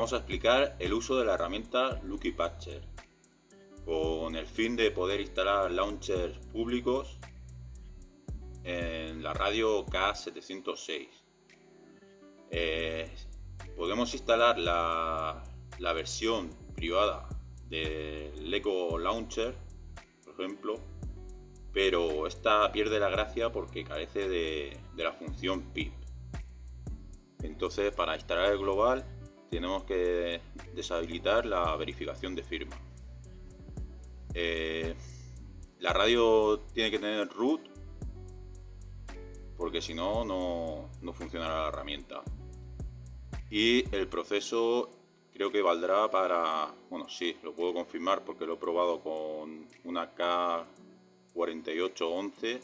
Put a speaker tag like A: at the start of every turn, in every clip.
A: vamos a explicar el uso de la herramienta Lucky Patcher con el fin de poder instalar launchers públicos en la radio K706. Podemos instalar la versión privada del Echo Launcher, por ejemplo, pero esta pierde la gracia porque carece de la función PIP. Entonces, para instalar el global tenemos que deshabilitar la verificación de firma. La radio tiene que tener root, porque si no, no funcionará la herramienta. Y el proceso creo que valdrá para... Bueno, sí, lo puedo confirmar porque lo he probado con una K4811,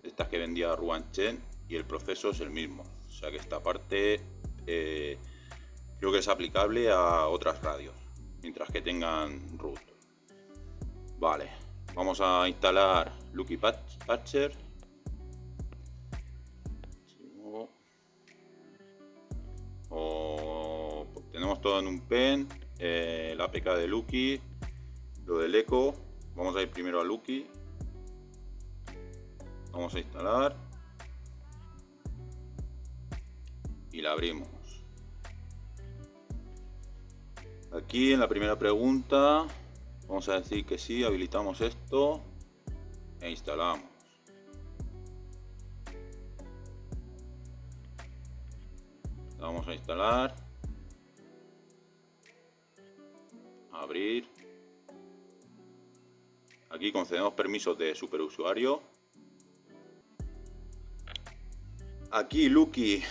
A: estas que vendía Ruanchen, y el proceso es el mismo. O sea que esta parte creo que es aplicable a otras radios, mientras que tengan root. Vale, vamos a instalar Lucky Patcher. Tenemos todo en un pen, la APK de Lucky, lo del Echo. Vamos a ir primero a Lucky. Vamos a instalar y la abrimos. Aquí en la primera pregunta vamos a decir que sí, habilitamos esto e instalamos. Vamos a instalar, abrir. Aquí concedemos permisos de superusuario. Aquí Lucky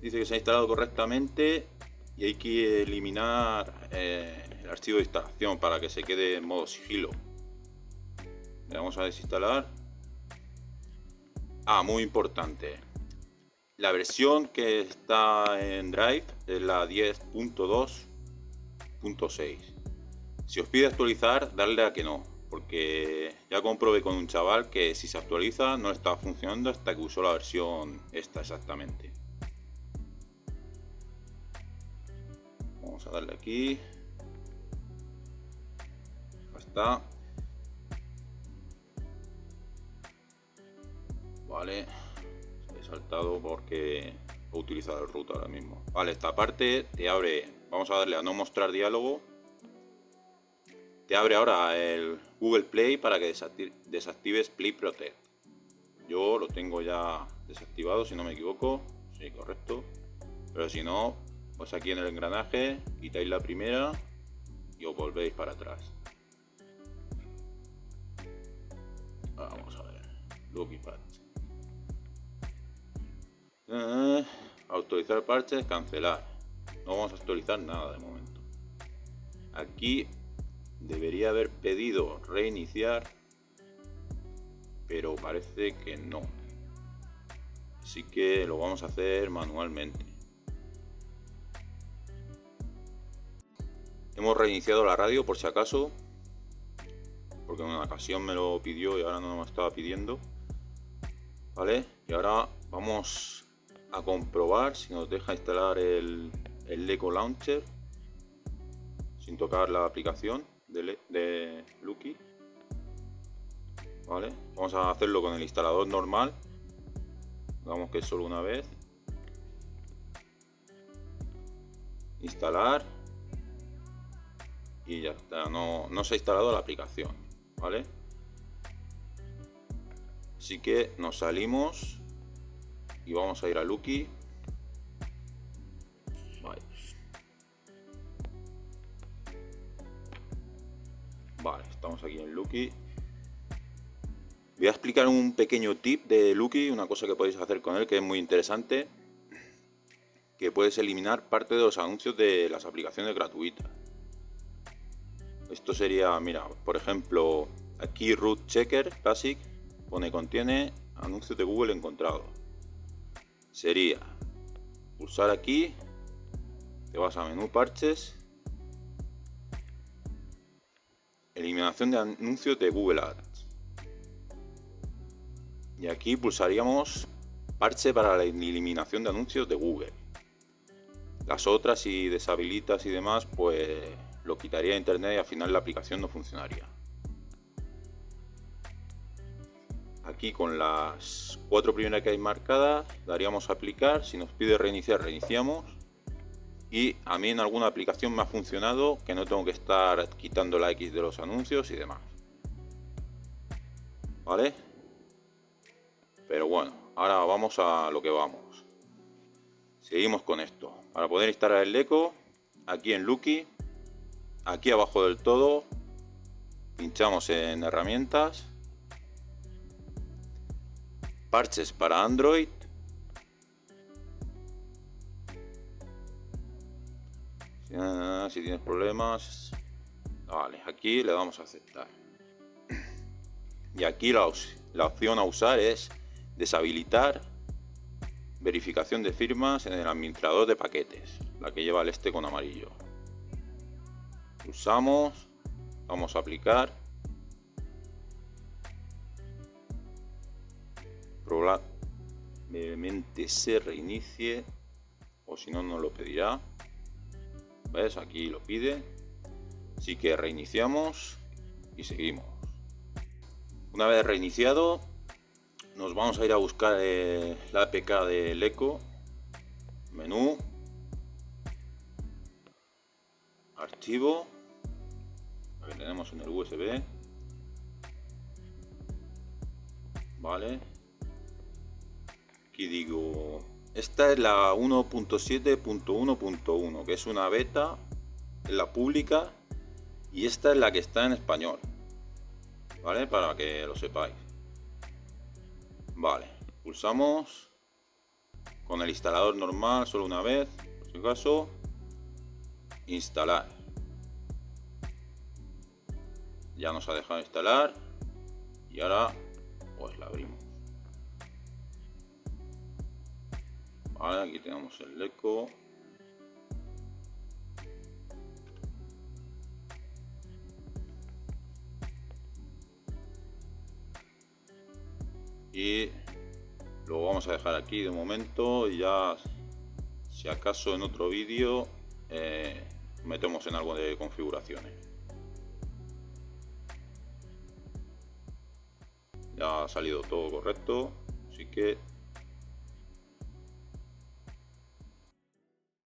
A: dice que se ha instalado correctamente y hay que eliminar el archivo de instalación para que se quede en modo sigilo. Le vamos a desinstalar. Muy importante. La versión que está en Drive es la 10.2.6. Si os pide actualizar, darle a que no, porque ya comprobé con un chaval que si se actualiza no estaba funcionando hasta que usó la versión esta exactamente. Vamos a darle aquí. Ya está. Vale. Saltado porque he utilizado el root ahora mismo. Vale, esta parte te abre. Vamos a darle a no mostrar diálogo. Te abre ahora el Google Play para que desactives Play Protect. Yo lo tengo ya desactivado, si no me equivoco. Sí, correcto. Pero si no, pues aquí en el engranaje quitáis la primera y os volvéis para atrás. Vamos a ver. Lucky Patch. Actualizar parches, cancelar. No vamos a actualizar nada de momento. Aquí debería haber pedido reiniciar, pero parece que no. Así que lo vamos a hacer manualmente. Hemos reiniciado la radio por si acaso, porque en una ocasión me lo pidió y ahora no me estaba pidiendo. Vale, y ahora vamos a comprobar si nos deja instalar el Echo Launcher sin tocar la aplicación de Lucky. Vale, vamos a hacerlo con el instalador normal. Digamos que es solo una vez. Instalar y ya está. No se ha instalado la aplicación. Vale, así que nos salimos y vamos a ir a Lucky. Vale, estamos aquí en Lucky. Voy a explicar un pequeño tip de Lucky, una cosa que podéis hacer con él que es muy interesante, que puedes eliminar parte de los anuncios de las aplicaciones gratuitas. Esto sería, mira, por ejemplo, aquí Root Checker Basic contiene anuncios de Google encontrados. Sería pulsar aquí, te vas a menú parches, eliminación de anuncios de Google Ads, y aquí pulsaríamos parche para la eliminación de anuncios de Google. Las otras, si deshabilitas y demás, pues lo quitaría de internet y al final la aplicación no funcionaría. Aquí con las 4 primeras que hay marcadas daríamos a aplicar. Si nos pide reiniciar, reiniciamos. Y a mí en alguna aplicación me ha funcionado, que no tengo que estar quitando la X de los anuncios y demás. ¿Vale? Pero bueno, ahora vamos a lo que vamos. Seguimos con esto. Para poder instalar el Echo, aquí en Lucky, aquí abajo del todo, pinchamos en herramientas, parches para Android, si tienes problemas, vale, aquí le damos a aceptar. Y aquí la opción a usar es deshabilitar verificación de firmas en el administrador de paquetes, la que lleva el con amarillo. Pulsamos, vamos a aplicar. Probablemente se reinicie, o si no nos lo pedirá. ¿Ves? Aquí lo pide. Así que reiniciamos y seguimos. Una vez reiniciado, nos vamos a ir a buscar la APK del Echo. Menú, archivo, lo que tenemos en el USB. Vale, aquí digo, esta es la 1.7.1.1, que es una beta, es la pública, y esta es la que está en español, vale, para que lo sepáis. Vale, pulsamos con el instalador normal solo una vez, por si acaso, instalar. Ya nos ha dejado instalar y ahora pues la abrimos. Vale, aquí tenemos el Echo. Y lo vamos a dejar aquí de momento, y ya si acaso en otro vídeo metemos en algo de configuraciones. Ya ha salido todo correcto, así que